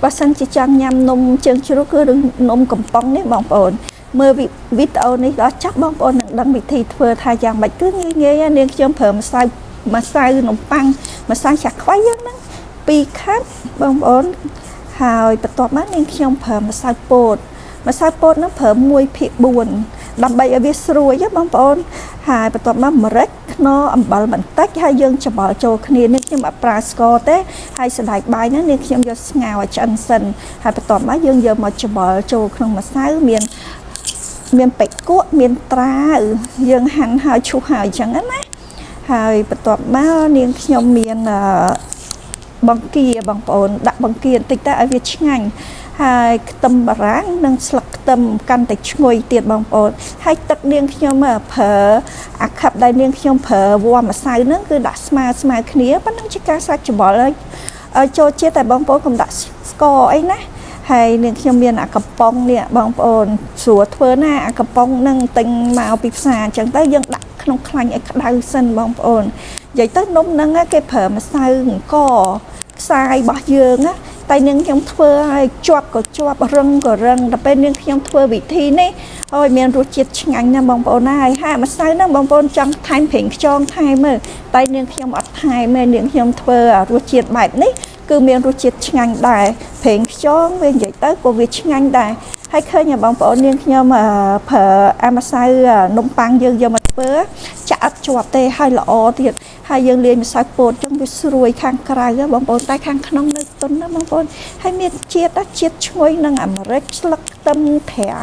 បើសិនជាចង់ញ៉ាំនំជើងជ្រូកគឺនំកំប៉ុងនេះបងប្អូនមើលវីដេអូនេះដល់ចាប់បងប្អូននឹងដឹងវិធីធ្វើថាយ៉ាងម៉េចគឺងាយនាងខ្ញុំប្រើម្សៅនំប៉័ងម្សៅចាក់ខ្វៃយ៉ាងហ្នឹង2ខាប់បងប្អូនហើយបន្ទាប់មកនាងខ្ញុំប្រើម្សៅពោតម្សៅពោតហ្នឹងប្រើ1/4ដើម្បីឲ្យវាស្រួយបងប្អូនហើយបន្ទាប់មកម្រេចខ្នុរអំបិលបន្តិចហើយយើងច្របល់ចូលគ្នានេះខ្ញុំអត់ប្រើស្ករទេហើយសណ្តែកបាយហ្នឹងនាងខ្ញុំយកស្ងោរឲ្យឆ្អិនសិនហើយបន្ទាប់មកយើងយកមកច្របល់ចូលក្នុងម្សៅមានពេកគក់មានត្រាវយើងហាន់ហើយឈូសហើយអញ្ចឹងណាហើយបន្ទាប់មកនាងខ្ញុំមានបង្គាបងប្អូនដាក់បង្គាបន្តិចទៅឲ្យវាឆ្ងាញ់ហើយខ្ទឹមបារាំងនិងស្លឹកខ្ទឹមកាន់តែឈ្ងុយទៀតបងប្អូនហើយទឹកនាងខ្ញុំប្រើអាខាប់ដែលនាងខ្ញុំប្រើវ៉ាម្សៅហ្នឹងគឺដាក់ស្មើគ្នាប៉ុណ្ណឹងជាការសាច់ច្បល់ឲ្យចូលជាតិតែបងប្អូនកុំដាក់ស្ករអីណាហើយនាងខ្ញុំមានអាកំប៉ុងនេះបងប្អូនស្រួលធ្វើណាអាកំប៉ុងហ្នឹងទិញមកពីផ្សារអញ្ចឹងទៅយើងដាក់ក្នុងខ្លាញ់ឲ្យក្តៅសិនបងប្អូននិយាយទៅនំហ្នឹងគេប្រើម្សៅអង្គខ្សាយរបស់យើងណាតែនាងខ្ញុំធ្វើឲ្យជាប់ក៏ជាប់រឹងក៏រឹងដល់ពេលនាងខ្ញុំធ្វើវិធីនេះហើយមានរសជាតិឆ្ងាញ់ណាស់បងប្អូនណាហើយម្សៅហ្នឹងបងប្អូនចង់ថែមប្រេងខ្យងថែមមើលតែនាងខ្ញុំអត់ថែមទេនាងខ្ញុំធ្វើរសជាតិបែបនេះគឺមានរសជាតិឆ្ងាញ់ដែរប្រេងខ្យងវានិយាយទៅក៏វាឆ្ងាញ់ដែរហើយឃើញបងប្អូននាងខ្ញុំប្រើអាម្សៅនំប៉័ងយើងយកមកធ្វើចាក់អត់ជាប់ទេហើយល្អទៀតហើយយើងលាយម្សៅពោតចឹងវាស្រួយខាងក្រៅបងប្អូនតែខាងក្នុងនៅទន់ណាបងប្អូនហើយមានជាតិឈ្ងុយនិងអាម្រេចស្លឹកខ្ទឹមត្រាវ